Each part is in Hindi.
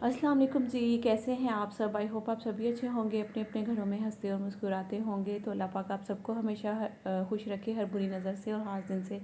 अस्सलाम वालेकुम जी, कैसे हैं आप सब। आई होप आप सभी अच्छे होंगे, अपने अपने घरों में हंसते और मुस्कुराते होंगे। तो अल्लाह पाक आप सबको हमेशा खुश रखे, हर बुरी नज़र से और हाथ दिन से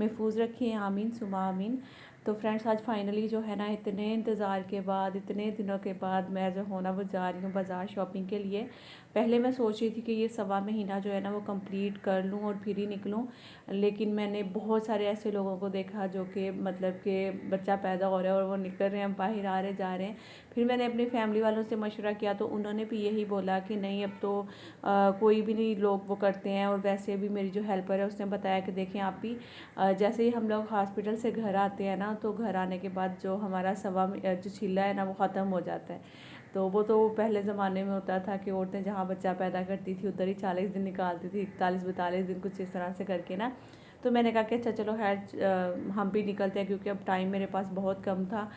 महफूज रखे, आमीन सुमा आमीन। तो फ्रेंड्स, आज फाइनली जो है ना, इतने इंतज़ार के बाद, इतने दिनों के बाद मैं जो हूँ ना वो जा रही हूँ बाज़ार शॉपिंग के लिए। पहले मैं सोच रही थी कि ये सवा महीना जो है ना वो कंप्लीट कर लूँ और फिर ही निकलूँ, लेकिन मैंने बहुत सारे ऐसे लोगों को देखा जो कि मतलब कि बच्चा पैदा हो रहा है और वो निकल रहे हैं, बाहर आ रहे जा रहे हैं। फिर मैंने अपनी फैमिली वालों से मशवरा किया तो उन्होंने भी यही बोला कि नहीं, अब तो कोई भी नहीं लोग वो करते हैं। और वैसे भी मेरी जो हेल्पर है उसने बताया कि देखें आप भी, जैसे ही हम लोग हॉस्पिटल से घर आते हैं ना, तो घर आने के बाद जो हमारा जो छिल्ला है ना वो ख़त्म हो जाता है। तो वो तो पहले ज़माने में होता था कि औरतें जहाँ बच्चा पैदा करती थी उधर ही 40 दिन निकालती थी, 41-42 दिन कुछ इस तरह से करके ना। तो मैंने कहा कि अच्छा चलो खैर हम भी निकलते हैं, क्योंकि अब टाइम मेरे पास बहुत कम था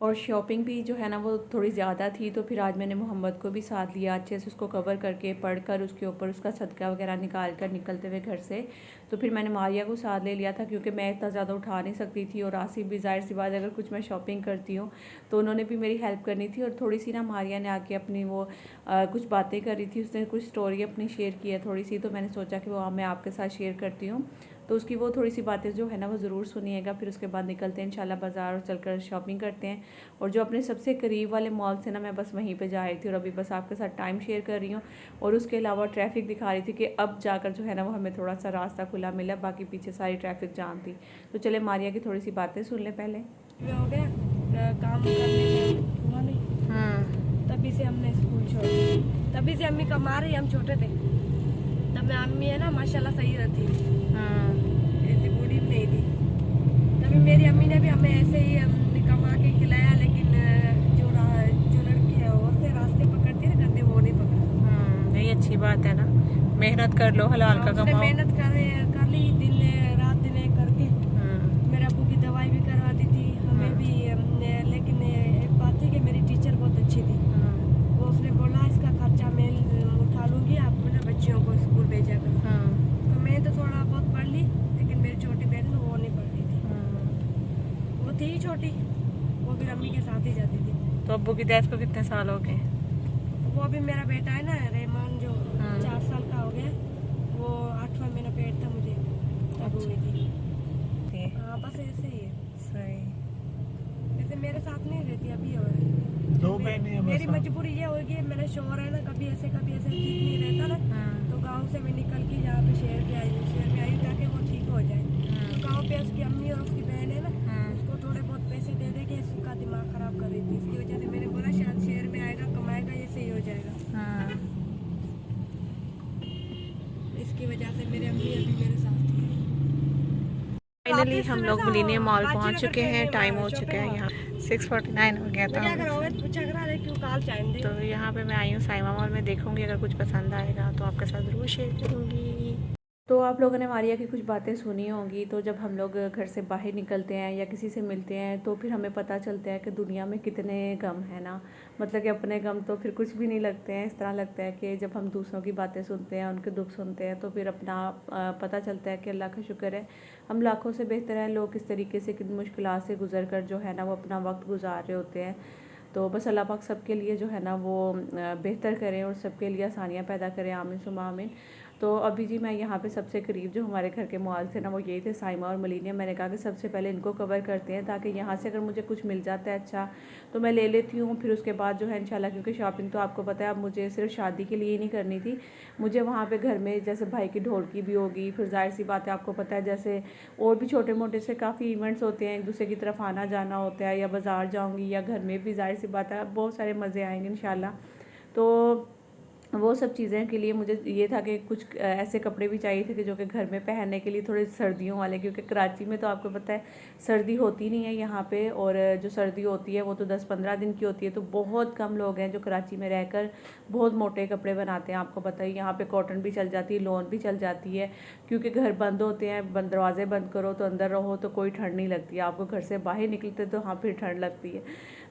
और शॉपिंग भी जो है ना वो थोड़ी ज़्यादा थी। तो फिर आज मैंने मोहम्मद को भी साथ लिया, अच्छे से उसको कवर करके पढ़कर उसके ऊपर उसका सदका वगैरह निकाल कर निकलते हुए घर से। तो फिर मैंने मारिया को साथ ले लिया था, क्योंकि मैं इतना ज़्यादा उठा नहीं सकती थी और आसिफ भी ज़ाहिर सी बात, अगर कुछ मैं शॉपिंग करती हूँ तो उन्होंने भी मेरी हेल्प करनी थी। और थोड़ी सी ना मारिया ने आके अपनी वो कुछ बातें करी थी, उसने कुछ स्टोरी अपनी शेयर की है थोड़ी सी, तो मैंने सोचा कि वो मैं आपके साथ शेयर करती हूँ। तो उसकी वो थोड़ी सी बातें जो है ना वो ज़रूर सुनिएगा। फिर उसके बाद निकलते हैं इंशाल्लाह बाज़ार और चलकर शॉपिंग करते हैं। और जो अपने सबसे करीब वाले मॉल से ना मैं बस वहीं पे जा रही थी और अभी बस आपके साथ टाइम शेयर कर रही हूँ। और उसके अलावा ट्रैफिक दिखा रही थी कि अब जाकर जो है ना वो हमें थोड़ा सा रास्ता खुला मिला, बाकी पीछे सारी ट्रैफिक जाम थी। तो चले मारिया की थोड़ी सी बातें सुन लें पहले। हो गया काम करने में हुआ नहीं, तभी से हमने स्कूल छोड़ दिया। तभी से अम्मी कमा रही, हम छोटे थे तब में अम्मी है ना माशाल्लाह सही रहती, ऐसी बूढ़ी भी नहीं थी। तभी मेरी अम्मी ने भी हमें ऐसे ही कमा के खिलाया, लेकिन जो लड़की है और से रास्ते पकड़ती है ना गंदे, वो नहीं पकड़ा। नहीं, अच्छी बात है ना, मेहनत कर लो, हलाल का उसने कमाओ। मेहनत कर ली दिन रात दिन करके। मेरे अबू की दवाई भी करवाती थी हमें भी, लेकिन एक बात थी कि मेरी टीचर बहुत अच्छी थी। वो उसने बोला इसका खर्चा मैं उठा लूँगी, आप ना बच्चियों को स्कूल भेजा करो। तो मैं तो थोड़ा बहुत पढ़ ली, लेकिन मेरी छोटी बहन वो नहीं पढ़ती थी, वो थी छोटी, वो भी अम्मी के साथ ही जाती थी। तो अब्बू की डेथ को कितने साल हो गए? वो भी मेरा बेटा है ना रहमान, जो 4 साल का हो गया, वो 8वां महीना पेट था मुझे तब हुई थी। हाँ बस ऐसे ही है। सही। वैसे मेरे साथ नहीं रहती अभी, और दो बहनें हैं मेरी बस। मजबूरी ये होगी, मेरा शोहर है ना कभी ऐसे ठीक नहीं रहता ना, तो गांव से मैं निकल के यहाँ पे शहर पे आई ताकि वो ठीक हो जाए। तो गांव पे उसकी अम्मी और उसकी बहन है ना, उसको थोड़े बहुत पैसे दे दे के उसका दिमाग खराब कर रही थी। इसकी वजह से मैंने बोला शायद शहर में आएगा कमाएगा ये सही हो जाएगा। इसकी वजह से मेरे अम्मी अभी मेरे साथ ही है। फाइनली हम लोग मिलीनियम मॉल पहुंच चुके हैं, टाइम हो चुका है यहाँ 6:49 हो गया था। तो यहाँ पे मैं आई हूँ साइमा मॉल में, देखूंगी अगर कुछ पसंद आएगा तो आपके साथ ज़रूर शेयर करूँगी। तो आप लोगों ने मारिया की कुछ बातें सुनी होंगी। तो जब हम लोग घर से बाहर निकलते हैं या किसी से मिलते हैं तो फिर हमें पता चलता है कि दुनिया में कितने गम है ना, मतलब कि अपने गम तो फिर कुछ भी नहीं लगते हैं। इस तरह लगता है कि जब हम दूसरों की बातें सुनते हैं, उनके दुख सुनते हैं, तो फिर अपना पता चलता है कि अल्लाह का शुक्र है हम लाखों से बेहतर हैं लोग किस तरीके से किन मुश्किलात से गुजर कर जो है ना वो अपना वक्त गुजार रहे होते हैं। तो बस अल्लाह पाक सबके लिए जो है ना वो बेहतर करें और सबके लिए आसानियाँ पैदा करें, आमीन सुमा आमीन। तो अभी जी मैं यहाँ पे सबसे करीब जो हमारे घर के मॉल थे ना वो यही थे, साइमा और मिलीनियम। मैंने कहा कि सबसे पहले इनको कवर करते हैं, ताकि यहाँ से अगर मुझे कुछ मिल जाता है अच्छा तो मैं ले लेती हूँ। फिर उसके बाद जो है इंशाल्लाह, क्योंकि शॉपिंग तो आपको पता है अब मुझे सिर्फ शादी के लिए ही नहीं करनी थी, मुझे वहाँ पे घर में जैसे भाई की ढोलकी भी होगी, फिर जाहिर सी बात है आपको पता है जैसे और भी छोटे मोटे से काफ़ी इवेंट्स होते हैं, एक दूसरे की तरफ आना जाना होता है, या बाज़ार जाऊँगी या घर में भी जाहिर सी बात है बहुत सारे मज़े आएंगे इंशाल्लाह। तो वो सब चीज़ें के लिए मुझे ये था कि कुछ ऐसे कपड़े भी चाहिए थे कि जो कि घर में पहनने के लिए थोड़े सर्दियों वाले, क्योंकि कराची में तो आपको पता है सर्दी होती नहीं है यहाँ पे, और जो सर्दी होती है वो तो 10-15 दिन की होती है। तो बहुत कम लोग हैं जो कराची में रहकर बहुत मोटे कपड़े बनाते हैं। आपको पता है यहाँ पे कॉटन भी चल जाती है, लॉन भी चल जाती है, क्योंकि घर बंद होते हैं, दरवाजे बंद करो तो अंदर रहो तो कोई ठंड नहीं लगती है आपको, घर से बाहर निकलते तो हाँ फिर ठंड लगती है।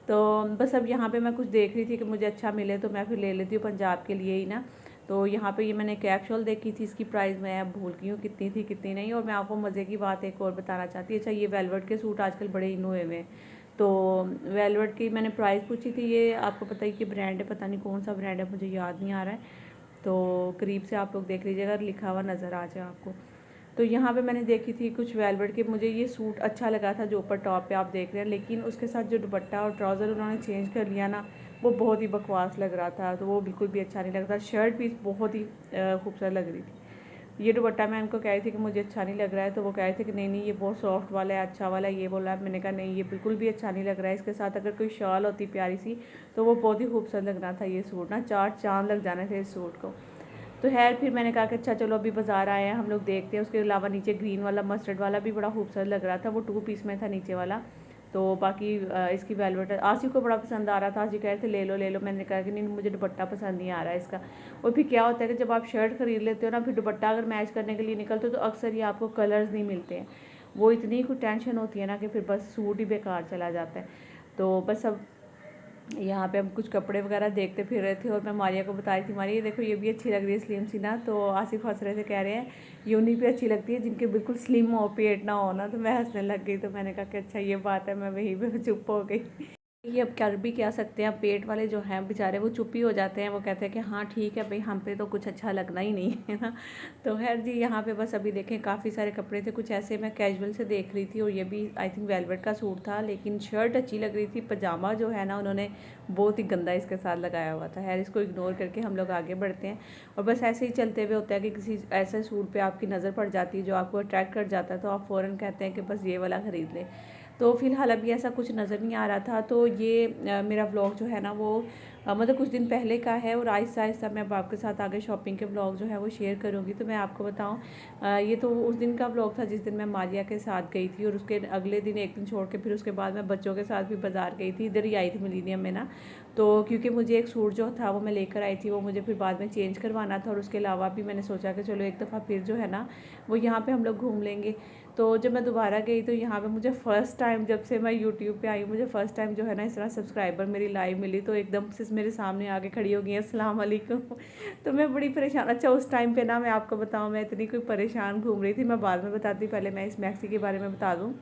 तो बस अब यहाँ पे मैं कुछ देख रही थी कि मुझे अच्छा मिले तो मैं फिर ले लेती हूँ पंजाब के लिए ही ना। तो यहाँ पे ये मैंने कैप शॉल देखी थी, इसकी प्राइस मैं अब भूल गई हूँ कितनी थी कितनी नहीं। और मैं आपको मज़े की बात एक और बताना चाहती हूँ, अच्छा ये वेलवेट के सूट आजकल बड़े इन हुए हैं, तो वेलवेट की मैंने प्राइस पूछी थी, ये आपको पता ही कि ब्रांड है, पता नहीं कौन सा ब्रांड है, मुझे याद नहीं आ रहा है, तो करीब से आप लोग देख लीजिएगा, लिखा हुआ नज़र आ जाए आपको। तो यहाँ पे मैंने देखी थी कुछ वेलवेट के, मुझे ये सूट अच्छा लगा था जो ऊपर टॉप पे आप देख रहे हैं, लेकिन उसके साथ जो दुपट्टा और ट्राउज़र उन्होंने चेंज कर लिया ना, वो बहुत ही बकवास लग रहा था, तो वो बिल्कुल भी अच्छा नहीं लग रहा। शर्ट भी बहुत ही खूबसूरत लग रही थी। ये दुपट्टा मैं उनको कह रही थी कि मुझे अच्छा नहीं लग रहा है, तो वो कह रहे थे कि नहीं नहीं ये बहुत सॉफ्ट वाला है, अच्छा वाला है, ये बोला। मैंने कहा नहीं ये बिल्कुल भी अच्छा नहीं लग रहा है, इसके साथ अगर कोई शॉल होती प्यारी सी तो वो बहुत ही खूबसूरत लग रहा था। ये सूट ना 4 चाँद लग जाने थे इस सूट को। तो खैर फिर मैंने कहा कि अच्छा चलो अभी बाज़ार आए हैं हम लोग देखते हैं। उसके अलावा नीचे ग्रीन वाला मस्टर्ड वाला भी बड़ा खूबसूरत लग रहा था, वो 2 पीस में था नीचे वाला। तो बाकी इसकी वेलवेट आसिफ को बड़ा पसंद आ रहा था, आसिफ कह रहे थे ले लो ले लो। मैंने कहा कि नहीं मुझे दुपट्टा पसंद नहीं आ रहा है इसका। और फिर क्या होता है कि जब आप शर्ट ख़रीद लेते हो ना, फिर दुपट्टा अगर मैच करने के लिए निकलते हो तो अक्सर ये आपको कलर्स नहीं मिलते हैं। वो इतनी कुछ टेंशन होती है ना कि फिर बस सूट ही बेकार चला जाता है। तो बस अब यहाँ पे हम कुछ कपड़े वगैरह देखते फिर रहे थे, और मैं मारिया को बता रही थी, मारिया ये देखो ये भी अच्छी लग रही है स्लिम सी ना। तो आसिफ हंस रहे थे, कह रहे हैं ये उन्हीं पे अच्छी लगती है जिनके बिल्कुल स्लिम हो, पेट ना हो ना। तो मैं हंसने लग गई। तो मैंने कहा कि अच्छा ये बात है, मैं वहीं पे चुप हो गई। ये अब कर भी क्या सकते हैं, पेट वाले जो हैं बेचारे वो चुप ही हो जाते हैं, वो कहते हैं कि हाँ ठीक है भाई हम पे तो कुछ अच्छा लगना ही नहीं है ना। तो खैर जी यहाँ पे बस अभी देखें काफ़ी सारे कपड़े थे, कुछ ऐसे मैं कैजुअल से देख रही थी, और ये भी आई थिंक वेलवेट का सूट था, लेकिन शर्ट अच्छी लग रही थी। पजामा जो है ना उन्होंने बहुत ही गंदा इसके साथ लगाया हुआ था। खैर इसको इग्नोर करके हम लोग आगे बढ़ते हैं। और बस ऐसे ही चलते हुए होता है कि किसी ऐसे सूट पर आपकी नज़र पड़ जाती है जो आपको अट्रैक्ट कर जाता है, तो आप फ़ौरन कहते हैं कि बस ये वाला ख़रीद लें। तो फ़िलहाल अभी ऐसा कुछ नज़र नहीं आ रहा था। तो ये मेरा व्लॉग जो है ना वो मतलब कुछ दिन पहले का है, और आहिस्ता आहिस्ता मैं अब आपके साथ आगे शॉपिंग के व्लॉग जो है वो शेयर करूँगी। तो मैं आपको बताऊँ ये तो उस दिन का व्लॉग था जिस दिन मैं मारिया के साथ गई थी, और उसके अगले दिन एक दिन छोड़ के फिर उसके बाद मैं बच्चों के साथ भी बाज़ार गई थी, इधर ही आई थी मिलीनियम में ना। तो क्योंकि मुझे एक सूट जो था वो मैं लेकर आई थी, वो मुझे फिर बाद में चेंज करवाना था, और उसके अलावा भी मैंने सोचा कि चलो एक दफ़ा फिर जो है ना वो यहाँ पे हम लोग घूम लेंगे। तो जब मैं दोबारा गई तो यहाँ पे मुझे फ़र्स्ट टाइम जब से मैं यूट्यूब पे आई, मुझे फ़र्स्ट टाइम जो है ना इस तरह सब्सक्राइबर मेरी लाइव मिली, तो एकदम से मेरे सामने आके खड़ी हो गई है, अस्सलाम वालेकुम। तो मैं बड़ी परेशान, अच्छा उस टाइम पे ना मैं आपको बताऊँ मैं इतनी कोई परेशान घूम रही थी, मैं बाद में बताती, पहले मैं इस मैक्सी के बारे में बता दूँ।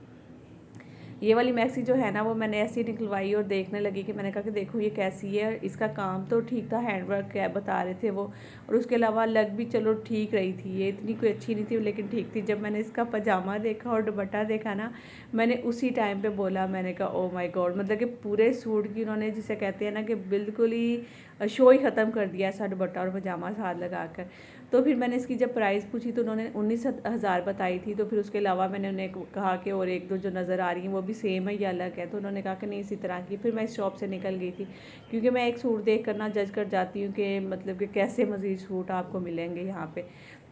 ये वाली मैक्सी जो है ना वो मैंने ऐसे ही निकलवाई और देखने लगी कि मैंने कहा कि देखो ये कैसी है। इसका काम तो ठीक था, हैंडवर्क क्या बता रहे थे वो, और उसके अलावा लग भी चलो ठीक रही थी, ये इतनी कोई अच्छी नहीं थी लेकिन ठीक थी। जब मैंने इसका पजामा देखा और दुपट्टा देखा ना, मैंने उसी टाइम पे बोला, मैंने कहा ओ माय गॉड, मतलब कि पूरे सूट की उन्होंने जिसे कहते हैं ना कि बिल्कुल ही शो ही ख़त्म कर दिया ऐसा दुपट्टा और पजामा साथ लगा कर। तो फिर मैंने इसकी जब प्राइस पूछी तो उन्होंने 19,000 बताई थी। तो फिर उसके अलावा मैंने उन्हें कहा कि और एक दो जो नज़र आ रही हैं वो भी सेम है या अलग है, तो उन्होंने कहा कि नहीं इसी तरह की। फिर मैं इस शॉप से निकल गई थी, क्योंकि मैं एक सूट देख कर ना जज कर जाती हूँ कि मतलब कि कैसे मज़ीद सूट आपको मिलेंगे यहाँ पे।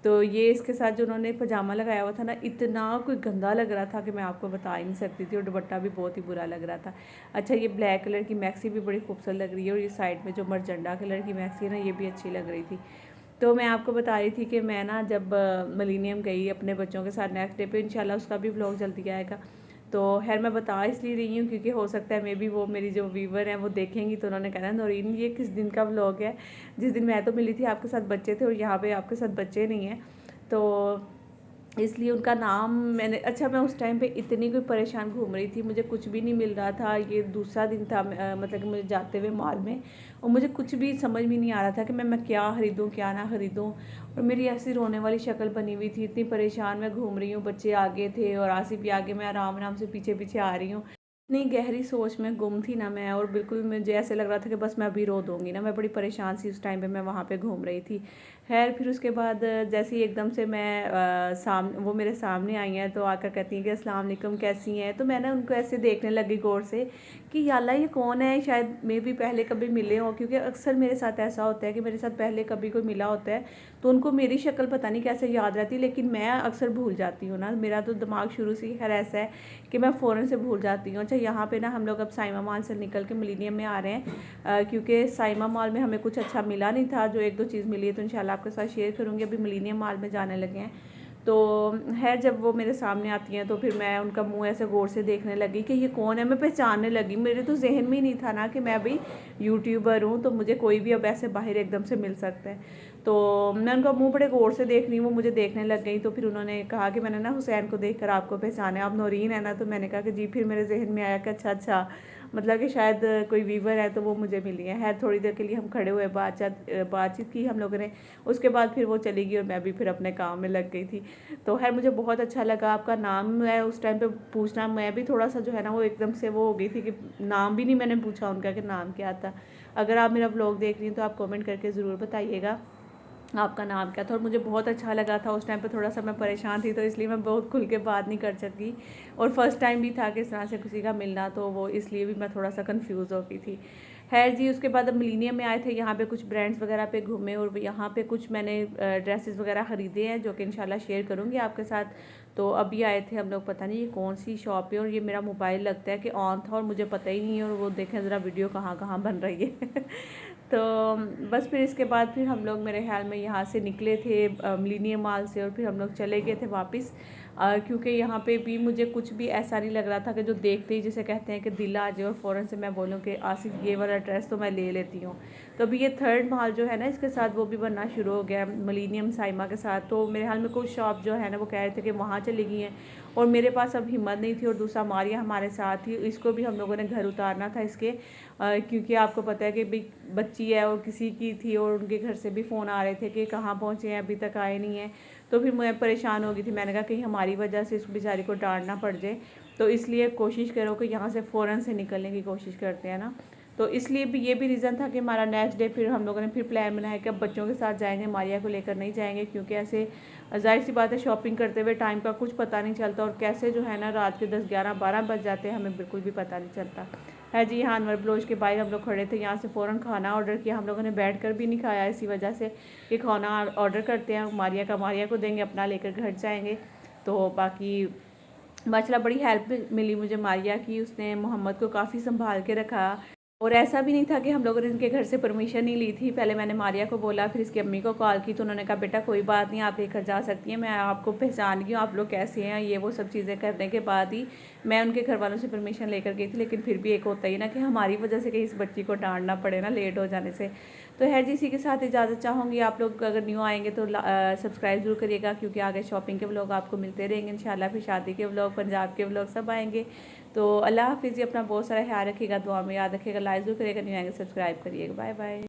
तो ये इसके साथ जो उन्होंने पजामा लगाया हुआ था ना, इतना कोई गंदा लग रहा था कि मैं आपको बता ही नहीं सकती थी, और दुपट्टा भी बहुत ही बुरा लग रहा था। अच्छा ये ब्लैक कलर की मैक्सी भी बड़ी खूबसूरत लग रही है, और ये साइड में जो मरजंडा कलर की मैक्सी है ना ये भी अच्छी लग रही थी। तो मैं आपको बता रही थी कि मैं ना जब मिलेनियम गई अपने बच्चों के साथ नेक्स्ट डे पे, इंशाल्लाह उसका भी व्लॉग जल्दी आएगा। तो खैर मैं बता इसलिए रही हूँ क्योंकि हो सकता है मे बी वो मेरी जो व्यूवर हैं वो देखेंगी तो उन्होंने कहना नौरीन ये किस दिन का व्लॉग है, जिस दिन मैं तो मिली थी आपके साथ बच्चे थे और यहाँ पे आपके साथ बच्चे नहीं हैं, तो इसलिए उनका नाम मैंने। अच्छा मैं उस टाइम पे इतनी कोई परेशान घूम रही थी, मुझे कुछ भी नहीं मिल रहा था। ये दूसरा दिन था मतलब कि मुझे जाते हुए मॉल में, और मुझे कुछ भी समझ में नहीं आ रहा था कि मैं क्या ख़रीदूँ क्या ना ख़रीदूँ। और मेरी ऐसी रोने वाली शक्ल बनी हुई थी, इतनी परेशान मैं घूम रही हूँ, बच्चे आगे थे और आसिफ भी आगे, मैं आराम आराम से पीछे पीछे आ रही हूँ। इतनी गहरी सोच में गुम थी ना मैं, और बिल्कुल मुझे ऐसे लग रहा था कि बस मैं अभी रो दूँगी ना। मैं बड़ी परेशान सी उस टाइम पे, मैं वहाँ पे घूम रही थी। खैर फिर उसके बाद जैसे ही एकदम से मैं वो मेरे सामने आई हैं तो आकर कहती हैं कि अस्सलाम वालेकुम कैसी हैं। तो मैं ना उनको ऐसे देखने लगी गौर से कि याल्ला ये कौन है, शायद मैं भी पहले कभी मिले हों, क्योंकि अक्सर मेरे साथ ऐसा होता है कि मेरे साथ पहले कभी कोई मिला होता है तो उनको मेरी शक्ल पता नहीं कैसे याद रहती, लेकिन मैं अक्सर भूल जाती हूँ ना। मेरा तो दिमाग शुरू से ही खैर ऐसा है कि मैं फ़ौरन से भूल जाती हूँ। अच्छा यहाँ पे ना हम लोग अब साइमा मॉल से निकल के मिलेनियम में आ रहे हैं, क्योंकि साइमा मॉल में हमें कुछ अच्छा मिला नहीं था। जो एक दो चीज़ मिली है तो इंशाल्लाह आपके साथ शेयर करूँगी। अभी मिलेनियम मॉल में जाने लगे हैं। तो है जब वो मेरे सामने आती हैं तो फिर मैं उनका मुंह ऐसे गौर से देखने लगी कि ये कौन है, मैं पहचानने लगी। मेरे तो जहन में ही नहीं था ना कि मैं अभी यूट्यूबर हूँ, तो मुझे कोई भी अब ऐसे बाहर एकदम से मिल सकता है। तो मैं उनका मुंह बड़े गौर से देख रही हूँ, वो मुझे देखने लग गई। तो फिर उन्होंने कहा कि मैंने ना हुसैन को देखकर आपको पहचाना, आप नौरीन है ना। तो मैंने कहा कि जी। फिर मेरे जहन में आया कि अच्छा मतलब कि शायद कोई वीवर है, तो वो मुझे मिली है। खैर थोड़ी देर के लिए हम खड़े हुए बातचीत की हम लोगों ने। उसके बाद फिर वो चली गई और मैं भी फिर अपने काम में लग गई थी। तो खैर मुझे बहुत अच्छा लगा। आपका नाम है उस टाइम पे पूछना, मैं भी थोड़ा सा जो है ना वो एकदम से वो हो गई थी कि नाम भी नहीं मैंने पूछा उनका कि नाम क्या था। अगर आप मेरा व्लॉग देख रही हैं तो आप कमेंट करके ज़रूर बताइएगा आपका नाम क्या था। और मुझे बहुत अच्छा लगा था। उस टाइम पे थोड़ा सा मैं परेशान थी, तो इसलिए मैं बहुत खुल के बात नहीं कर सकी। और फर्स्ट टाइम भी था कि इस तरह से किसी का मिलना, तो वो इसलिए भी मैं थोड़ा सा कंफ्यूज हो गई थी। खैर जी, उसके बाद अब मिलीनियम में आए थे, यहाँ पे कुछ ब्रांड्स वगैरह पे घूमे और यहाँ पे कुछ मैंने ड्रेसेस वगैरह ख़रीदे हैं जो कि इंशाल्लाह शेयर करूँगी आपके साथ। तो अभी आए थे हम लोग, पता नहीं ये कौन सी शॉप है, और ये मेरा मोबाइल लगता है कि ऑन था और मुझे पता ही नहीं है। और वो देखें ज़रा वीडियो कहाँ कहाँ बन रही है तो बस फिर इसके बाद फिर हम लोग मेरे ख्याल में यहाँ से निकले थे मिलीनियम मॉल से, और फिर हम लोग चले गए थे वापस। क्योंकि यहाँ पे भी मुझे कुछ भी ऐसा नहीं लग रहा था कि जो देखते ही जिसे कहते हैं कि दिल आ जाए और फ़ौरन से मैं बोलूँ कि आसिफ ये वाला ड्रेस तो मैं ले लेती हूँ। तो अभी ये थर्ड मॉल जो है ना, इसके साथ वो भी बनना शुरू हो गया मिलीनियम साइमा के साथ। तो मेरे हाल में कुछ शॉप जो है ना वो कह रहे थे कि वहाँ चली गई हैं, और मेरे पास अब हिम्मत नहीं थी। और दूसरा मारिया हमारे साथ थी, इसको भी हम लोगों ने घर उतारना था इसके, क्योंकि आपको पता है कि बच्ची है और किसी की थी, और उनके घर से भी फ़ोन आ रहे थे कि कहाँ पहुँचे हैं, अभी तक आए नहीं हैं। तो फिर मैं परेशान हो गई थी। मैंने कहा कहीं हमारी वजह से इस बेचारी को डांटना पड़ जाए, तो इसलिए कोशिश करो कि यहाँ से फ़ौरन से निकलने की कोशिश करते हैं ना। तो इसलिए भी ये भी रीज़न था कि हमारा नेक्स्ट डे फिर हम लोगों ने फिर प्लान बनाया कि अब बच्चों के साथ जाएंगे, मारिया को लेकर नहीं जाएंगे, क्योंकि ऐसे जाहिर सी बात है शॉपिंग करते हुए टाइम का कुछ पता नहीं चलता, और कैसे जो है ना रात के 10, 11, 12 बज जाते हैं, हमें बिल्कुल भी पता नहीं चलता है जी। हाँ, अनवर ब्लोच के बाहर हम लोग खड़े थे, यहाँ से फ़ौरन खाना ऑर्डर किया। हम लोगों ने बैठ कर भी नहीं खाया, इसी वजह से कि खाना ऑर्डर करते हैं, मारिया को देंगे, अपना लेकर घर जाएंगे। तो बाकी माशाल्लाह बड़ी हेल्प मिली मुझे मारिया की, उसने मोहम्मद को काफ़ी संभाल के रखा। और ऐसा भी नहीं था कि हम लोगों ने इनके घर से परमिशन नहीं ली थी। पहले मैंने मारिया को बोला, फिर इसकी अम्मी को कॉल की, तो उन्होंने कहा बेटा कोई बात नहीं, आप लेकर जा सकती हैं, मैं आपको पहचान गई हूँ, आप लोग कैसे हैं, ये वो सब चीज़ें करने के बाद ही मैं उनके घर वालों से परमिशन लेकर गई थी। लेकिन फिर भी एक होता ही ना कि हमारी वजह से कहीं इस बच्ची को डांटना पड़े ना लेट हो जाने से। तो है जी, इसी के साथ इजाज़त चाहूँगी। आप लोग अगर न्यू आएंगे तो सब्सक्राइब जरूर करिएगा, क्योंकि आगे शॉपिंग के व्लॉग आपको मिलते रहेंगे इंशाल्लाह। फिर शादी के व्लॉग, पंजाब के व्लॉग सब आएंगे। तो अल्लाह हाफिज़ जी, अपना बहुत सारा ख्याल रखिएगा, दुआ में याद रखिएगा, लाइक जरूर करिएगा, न्यू आएंगे सब्सक्राइब करिएगा। Bye bye.